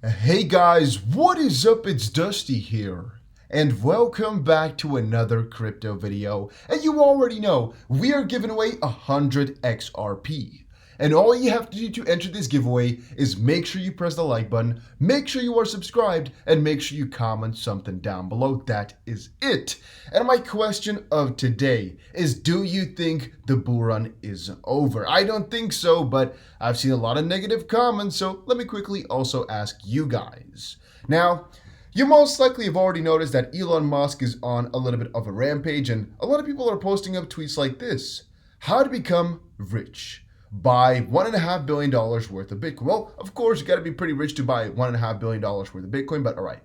Hey guys, what is up? It's Dusty here, and welcome back to another crypto video. And you already know, we are giving away 100 XRP. And all you have to do to enter this giveaway is make sure you press the like button, make sure you are subscribed, and make sure you comment something down below. That is it. And my question of today is, do you think the bull run is over? I don't think so, but I've seen a lot of negative comments, so let me quickly also ask you guys. Now, you most likely have already noticed that Elon Musk is on a little bit of a rampage, and a lot of people are posting up tweets like this: how to become rich. Buy $1.5 billion worth of Bitcoin. Well, of course, you got to be pretty rich to buy $1.5 billion worth of Bitcoin, but all right.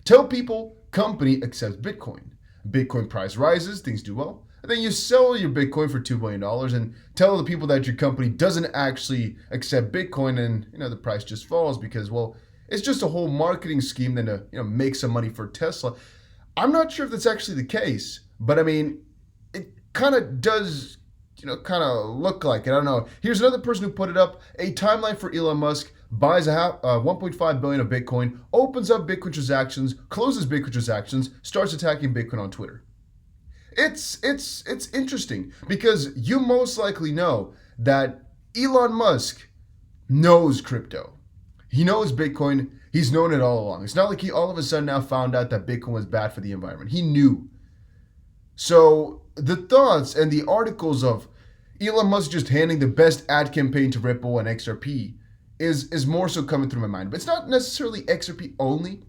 Tell people company accepts Bitcoin. Bitcoin price rises, things do well. And then you sell your Bitcoin for $2 billion and tell the people that your company doesn't actually accept Bitcoin, and the price just falls because, well, it's just a whole marketing scheme then to make some money for Tesla. I'm not sure if that's actually the case, but I mean, it kind of does kind of look like it. I don't know. Here's another person who put it up. A timeline for Elon Musk: buys 1.5 billion of Bitcoin, opens up Bitcoin transactions, closes Bitcoin transactions, starts attacking Bitcoin on Twitter. It's interesting because you most likely know that Elon Musk knows crypto. He knows Bitcoin. He's known it all along. It's not like he all of a sudden now found out that Bitcoin was bad for the environment. He knew. So the thoughts and the articles of Elon Musk just handing the best ad campaign to Ripple and XRP is more so coming through my mind. But it's not necessarily XRP only,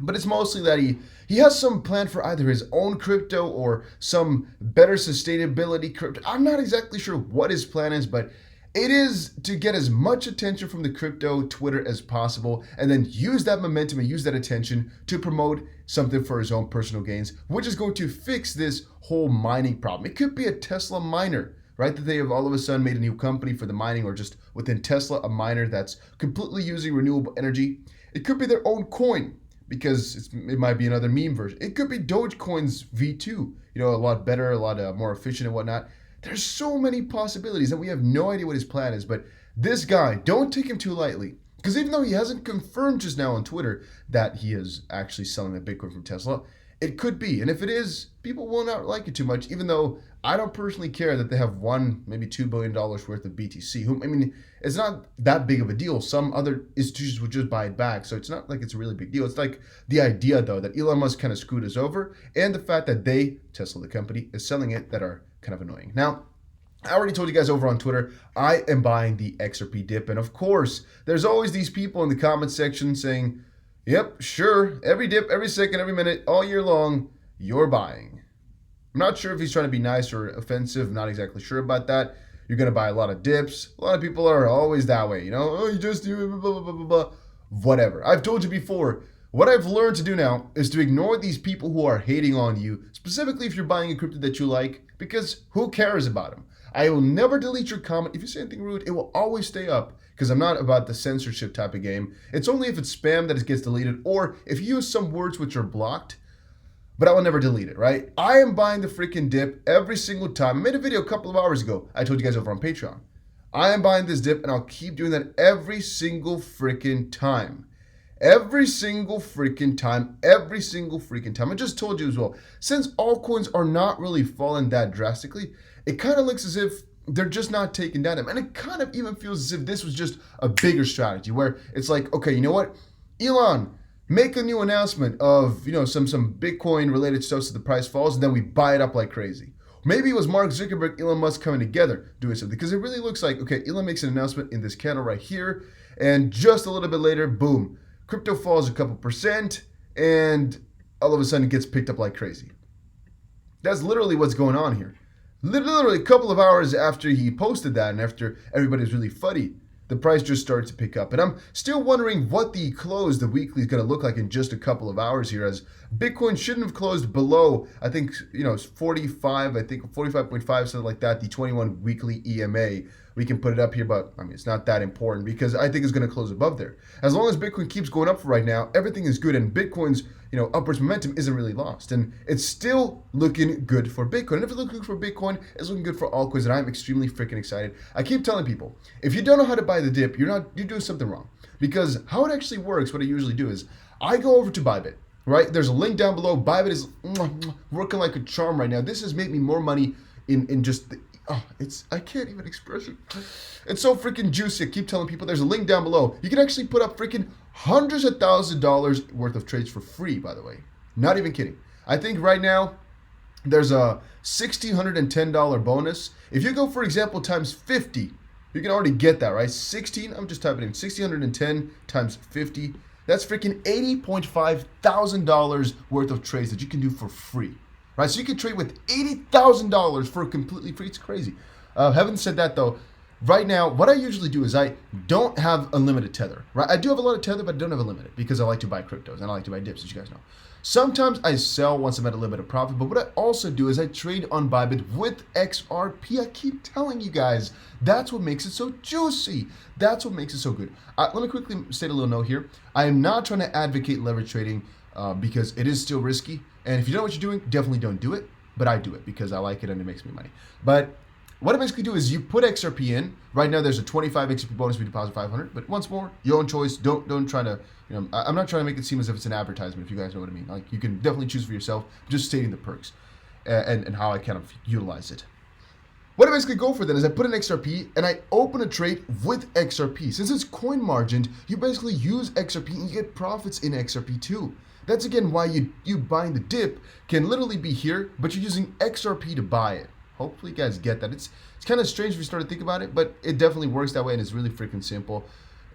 but it's mostly that he has some plan for either his own crypto or some better sustainability crypto. I'm not exactly sure what his plan is, but it is to get as much attention from the crypto Twitter as possible, and then use that momentum and use that attention to promote something for his own personal gains, which is going to fix this whole mining problem. It could be a Tesla miner, right? That they have all of a sudden made a new company for the mining, or just within Tesla, a miner that's completely using renewable energy. It could be their own coin, because it might be another meme version. It could be Dogecoin's V2, a lot better, a lot more efficient and whatnot. There's so many possibilities, and we have no idea what his plan is. But this guy, don't take him too lightly, because even though he hasn't confirmed just now on Twitter that he is actually selling the Bitcoin from Tesla, it could be. And if it is, people will not like it too much, even though I don't personally care that they have maybe $2 billion worth of BTC. It's not that big of a deal. Some other institutions would just buy it back, so it's not like it's a really big deal. It's like the idea, though, that Elon Musk kind of screwed us over, and the fact that Tesla, the company, is selling it, that are kind of annoying. Now, I already told you guys over on Twitter, I am buying the XRP dip. And of course, there's always these people in the comment section saying, yep, sure, every dip, every second, every minute, all year long, you're buying. I'm not sure if he's trying to be nice or offensive. I'm not exactly sure about that. You're going to buy a lot of dips. A lot of people are always that way, oh, you just do blah, blah, blah, blah, blah. Whatever. I've told you before, what I've learned to do now is to ignore these people who are hating on you, specifically if you're buying a crypto that you like, because who cares about them? I will never delete your comment. If you say anything rude, it will always stay up, because I'm not about the censorship type of game. It's only if it's spam that it gets deleted, or if you use some words which are blocked, but I will never delete it, right? I am buying the freaking dip every single time. I made a video a couple of hours ago. I told you guys over on Patreon. I am buying this dip, and I'll keep doing that every single freaking time. Every single freaking time. Every single freaking time. I just told you as well, since altcoins are not really falling that drastically, it kind of looks as if they're just not taking down them. And it kind of even feels as if this was just a bigger strategy, where it's like, okay, you know what? Elon, make a new announcement of, some Bitcoin related stuff so the price falls, and then we buy it up like crazy. Maybe it was Mark Zuckerberg, Elon Musk coming together doing something, because it really looks like, okay, Elon makes an announcement in this candle right here, and just a little bit later, boom, crypto falls a couple percent, and all of a sudden it gets picked up like crazy. That's literally what's going on here. Literally a couple of hours after he posted that, and after everybody's really fuddy, the price just started to pick up. And I'm still wondering what the close, the weekly, is going to look like in just a couple of hours here, as Bitcoin shouldn't have closed below, I think, 45, I think 45.5, something like that, the 21 weekly EMA, We can put it up here, but I mean, it's not that important because I think it's going to close above there. As long as Bitcoin keeps going up for right now, everything is good, and Bitcoin's upwards momentum isn't really lost, and it's still looking good for Bitcoin. And if it's looking good for Bitcoin, it's looking good for altcoins, and I'm extremely freaking excited. I keep telling people, if you don't know how to buy the dip, you're doing something wrong, because how it actually works, what I usually do is I go over to Bybit. Right, there's a link down below. Bybit is working like a charm right now. This has made me more money in just the, I can't even express it. It's so freaking juicy. I keep telling people there's a link down below. You can actually put up freaking hundreds of thousands of dollars worth of trades for free, by the way. Not even kidding. I think right now there's a $1,610 bonus. If you go, for example, times 50, you can already get that, right? I'm just typing in 1,610 times 50. That's freaking $80.5 thousand worth of trades that you can do for free, right? So you can trade with $80,000 for completely free. It's crazy. Having said that, though, right now, what I usually do is I don't have unlimited tether, right? I do have a lot of tether, but I don't have unlimited because I like to buy cryptos and I like to buy dips, as you guys know. Sometimes I sell once I'm at a little bit of profit, but what I also do is I trade on Bybit with XRP. I keep telling you guys, that's what makes it so juicy. That's what makes it so good. Let me quickly state a little note here. I am not trying to advocate leverage trading because it is still risky. And if you know what you're doing, definitely don't do it. But I do it because I like it and it makes me money. But what I basically do is you put XRP in. Right now there's a 25 XRP bonus if you deposit 500. But once more, your own choice. Don't try to, I'm not trying to make it seem as if it's an advertisement, if you guys know what I mean. Like, you can definitely choose for yourself, just stating the perks and how I kind of utilize it. What I basically go for then is I put in XRP and I open a trade with XRP. Since it's coin margined, you basically use XRP and you get profits in XRP too. That's again why you buying the dip can literally be here, but you're using XRP to buy it. Hopefully you guys get that. It's kind of strange if you start to think about it, but it definitely works that way and it's really freaking simple.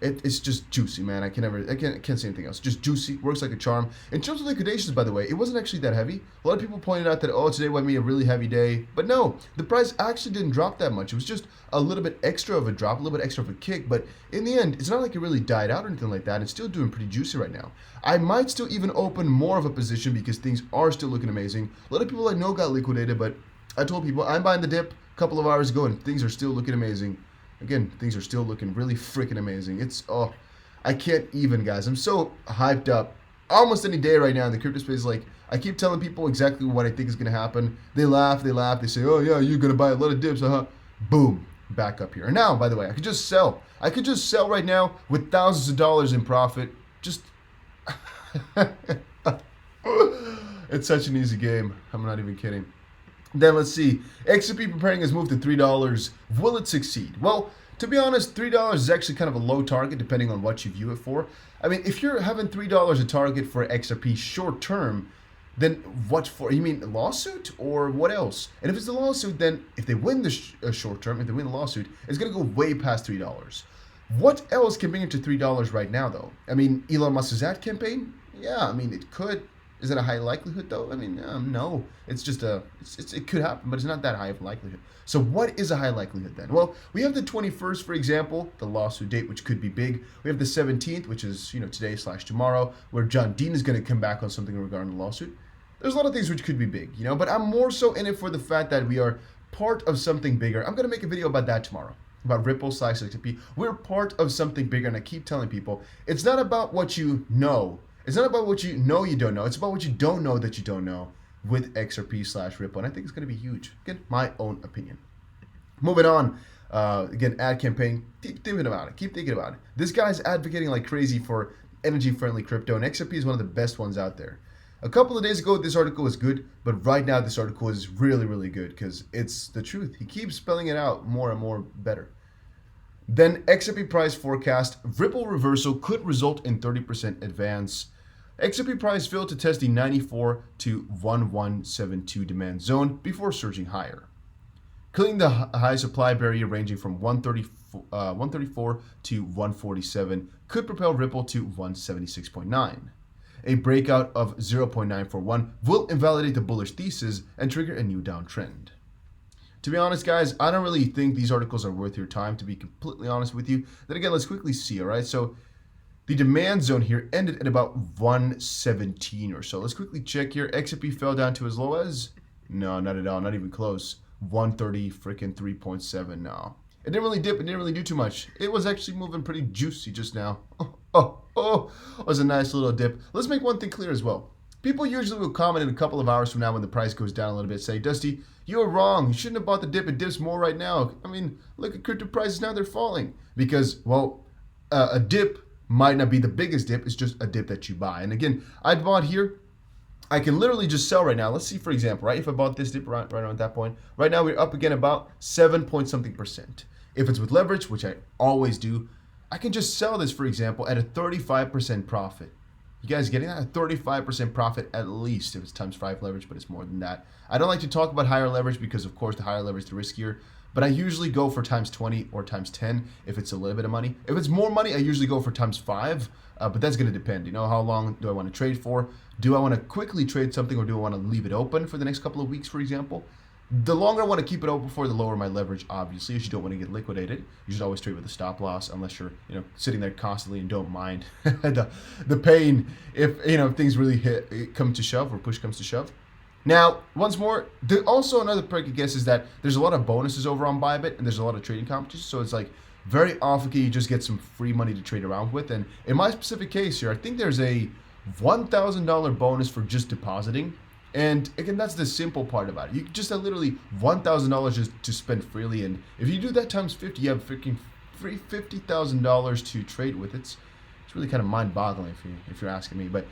It's just juicy, man. I can't say anything else. Just juicy, works like a charm. In terms of liquidations, by the way, it wasn't actually that heavy. A lot of people pointed out that, today might be a really heavy day. But no, the price actually didn't drop that much. It was just a little bit extra of a drop, a little bit extra of a kick. But in the end, it's not like it really died out or anything like that. It's still doing pretty juicy right now. I might still even open more of a position because things are still looking amazing. A lot of people I know got liquidated, but I told people I'm buying the dip a couple of hours ago and things are still looking amazing. Again, things are still looking really freaking amazing. I can't even, guys. I'm so hyped up. Almost any day right now in the crypto space, like, I keep telling people exactly what I think is going to happen. They laugh. They say, oh, yeah, you're going to buy a lot of dips, Boom, back up here. And now, by the way, I could just sell. I could just sell right now with thousands of dollars in profit. Just, it's such an easy game. I'm not even kidding. Then let's see. XRP preparing his move to $3. Will it succeed? Well, to be honest, $3 is actually kind of a low target depending on what you view it for. I mean, if you're having $3 a target for XRP short term, then what for? You mean a lawsuit or what else? And if it's a lawsuit, then if they win the short term, if they win the lawsuit, it's going to go way past $3. What else can bring it to $3 right now, though? I mean, Elon Musk's ad campaign? Yeah, I mean, it could. Is it a high likelihood though? I mean, no. It's just it could happen, but it's not that high of a likelihood. So what is a high likelihood then? Well, we have the 21st, for example, the lawsuit date, which could be big. We have the 17th, which is, today/tomorrow, where John Dean is going to come back on something regarding the lawsuit. There's a lot of things which could be big, but I'm more so in it for the fact that we are part of something bigger. I'm going to make a video about that tomorrow. About Ripple/XRP. We're part of something bigger, and I keep telling people, it's not about what you know. It's not about what you know you don't know. It's about what you don't know that you don't know with XRP/Ripple. And I think it's going to be huge. Again, my own opinion. Moving on. Again, ad campaign. Keep thinking about it. Keep thinking about it. This guy's advocating like crazy for energy-friendly crypto. And XRP is one of the best ones out there. A couple of days ago, this article was good. But right now, this article is really, really good. Because it's the truth. He keeps spelling it out more and more better. Then XRP price forecast. Ripple reversal could result in 30% advance. XRP price failed to test the 94 to 1172 demand zone before surging higher. Clearing the high supply barrier ranging from 134 to 147 could propel Ripple to 176.9. A breakout of 0.941 will invalidate the bullish thesis and trigger a new downtrend. To be honest, guys, I don't really think these articles are worth your time, to be completely honest with you. Then again, let's quickly see, all right? So the demand zone here ended at about 117 or so. Let's quickly check here. XRP fell down to as low as? No, not at all. Not even close. 130 freaking 3.7 now. It didn't really dip. It didn't really do too much. It was actually moving pretty juicy just now. It was a nice little dip. Let's make one thing clear as well. People usually will comment in a couple of hours from now when the price goes down a little bit, say, Dusty, you were wrong. You shouldn't have bought the dip. It dips more right now. I mean, look at crypto prices now. They're falling. Because, well, a dip might not be the biggest dip. It's just a dip that you buy. And again, I bought here. I can literally just sell right now. Let's see, for example, right? If I bought this dip right around that point, right now we're up again about 7 point something percent. If it's with leverage, which I always do, I can just sell this, for example, at a 35% profit. You guys getting that? A 35% profit at least if it's times 5 leverage, but it's more than that. I don't like to talk about higher leverage because, of course, the higher leverage, the riskier. But I usually go for times 20 or times 10 if it's a little bit of money. If it's more money, I usually go for times 5. But that's going to depend. You know, how long do I want to trade for? Do I want to quickly trade something, or do I want to leave it open for the next couple of weeks, for example? The longer I want to keep it open for, the lower my leverage, obviously, if you don't want to get liquidated. You should always trade with a stop loss unless you're, sitting there constantly and don't mind the pain if, things really come to shove, or push comes to shove. Now, once more, also another perk, I guess, is that there's a lot of bonuses over on Bybit, and there's a lot of trading competitions, so it's like very often you just get some free money to trade around with. And in my specific case here, I think there's a $1,000 bonus for just depositing. And again, that's the simple part about it. You just have literally $1,000 just to spend freely, and if you do that times 50, you have freaking free $50,000 to trade with. It's really kind of mind-boggling if you're asking me. But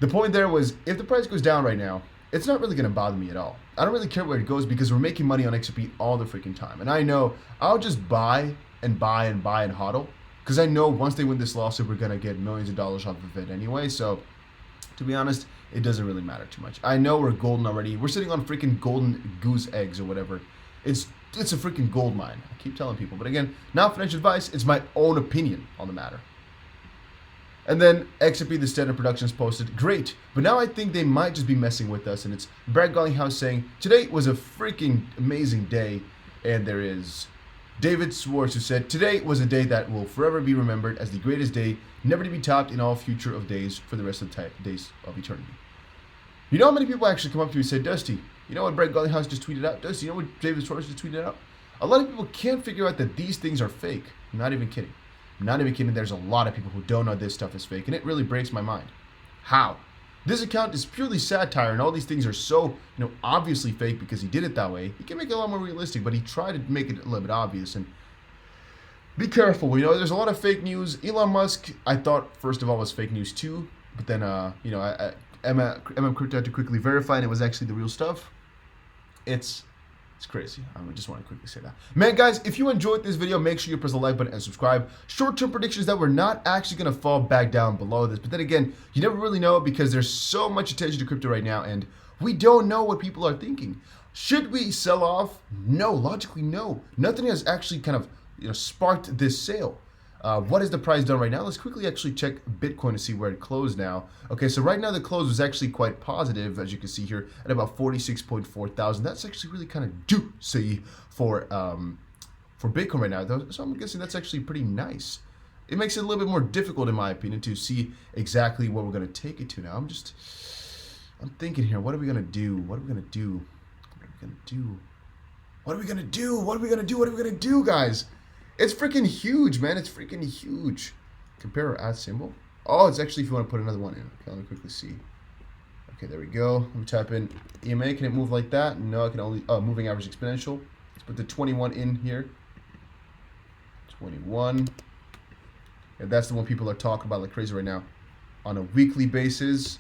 the point there was, if the price goes down right now, it's not really going to bother me at all. I don't really care where it goes because we're making money on XRP all the freaking time, and I know I'll just buy and buy and buy and hodl because I know once they win this lawsuit, we're going to get millions of dollars off of it anyway. So, to be honest, it doesn't really matter too much. I know we're golden already. We're sitting on freaking golden goose eggs or whatever. It's a freaking gold mine. I keep telling people. But again, not financial advice. It's my own opinion on the matter. And then XRP, the standard production is posted. Great. But now I think they might just be messing with us. And it's Brad Garlinghouse saying, today was a freaking amazing day. And there is David Swartz, who said, today was a day that will forever be remembered as the greatest day, never to be topped in all future of days for the rest of the days of eternity. You know how many people actually come up to me and say, Dusty, you know what Brad Garlinghouse just tweeted out? Dusty, you know what David Swartz just tweeted out? A lot of people can't figure out that these things are fake. I'm not even kidding. I'm not even kidding. There's a lot of people who don't know this stuff is fake, and it really breaks my mind. How? This account is purely satire, and all these things are so, obviously fake because he did it that way. He can make it a lot more realistic, but he tried to make it a little bit obvious. And be careful. There's a lot of fake news. Elon Musk, I thought first of all was fake news too, but then MM Crypto had to quickly verify, and it was actually the real stuff. It's crazy. I just want to quickly say that. Man, guys, if you enjoyed this video, make sure you press the like button and subscribe. Short-term predictions that we're not actually going to fall back down below this. But then again, you never really know because there's so much attention to crypto right now, and we don't know what people are thinking. Should we sell off? No. Logically, no. Nothing has actually kind of sparked this sale. What is the price done right now? Let's quickly actually check Bitcoin to see where it closed now. Okay, so right now the close was actually quite positive, as you can see here, at about 46.4 thousand. That's actually really kind of juicy for Bitcoin right now, though. So I'm guessing that's actually pretty nice. It makes it a little bit more difficult, in my opinion, to see exactly what we're going to take it to now. I'm thinking here, what are we going to do? What are we going to do? What are we going to do? What are we going to do? What are we going to do? What are we going to do, guys? It's freaking huge, man. It's freaking huge. Compare or add symbol. Oh, it's actually if you want to put another one in. Okay, let me quickly see. Okay, there we go. Let me type in EMA. Can it move like that? No, I can only... Oh, moving average exponential. Let's put the 21 in here. 21. And that's the one people are talking about like crazy right now. On a weekly basis.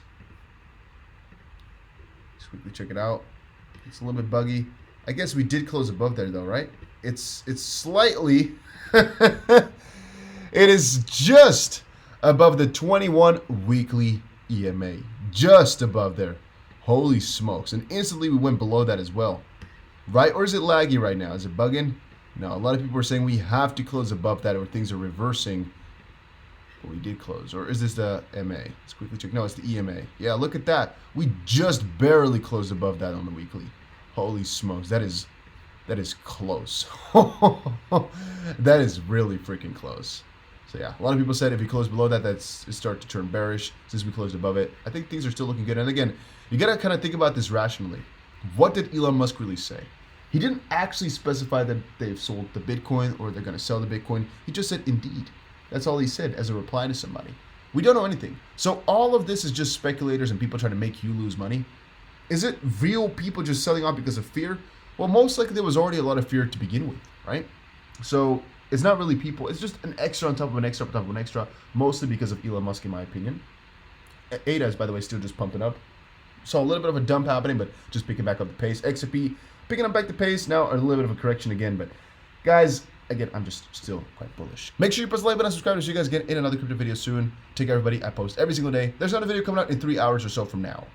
Let's quickly check it out. It's a little bit buggy. I guess we did close above there, though, right? It's slightly... it is just above the 21 weekly EMA. Just above there. Holy smokes. And instantly we went below that as well. Right? Or is it laggy right now? Is it bugging? No, a lot of people are saying we have to close above that or things are reversing. But we did close. Or is this the MA? Let's quickly check. No, it's the EMA. Yeah, look at that. We just barely closed above that on the weekly. Holy smokes. That is close. That is really freaking close. So yeah, a lot of people said if you close below that, it start to turn bearish. Since we closed above it, I think things are still looking good. And again, you gotta kind of think about this rationally. What did Elon Musk really say? He didn't actually specify that they've sold the Bitcoin or they're going to sell the Bitcoin. He just said, indeed. That's all he said as a reply to somebody. We don't know anything. So all of this is just speculators and people trying to make you lose money. Is it real people just selling off because of fear? Well, most likely there was already a lot of fear to begin with, right? So it's not really people. It's just an extra on top of an extra on top of an extra, mostly because of Elon Musk, in my opinion. ADA is, by the way, still just pumping up. Saw a little bit of a dump happening, but just picking back up the pace. XRP picking up back the pace. Now a little bit of a correction again, but guys, again, I'm just still quite bullish. Make sure you press the like button and subscribe to see you guys get in another crypto video soon. Take care, everybody. I post every single day. There's another video coming out in 3 hours or so from now.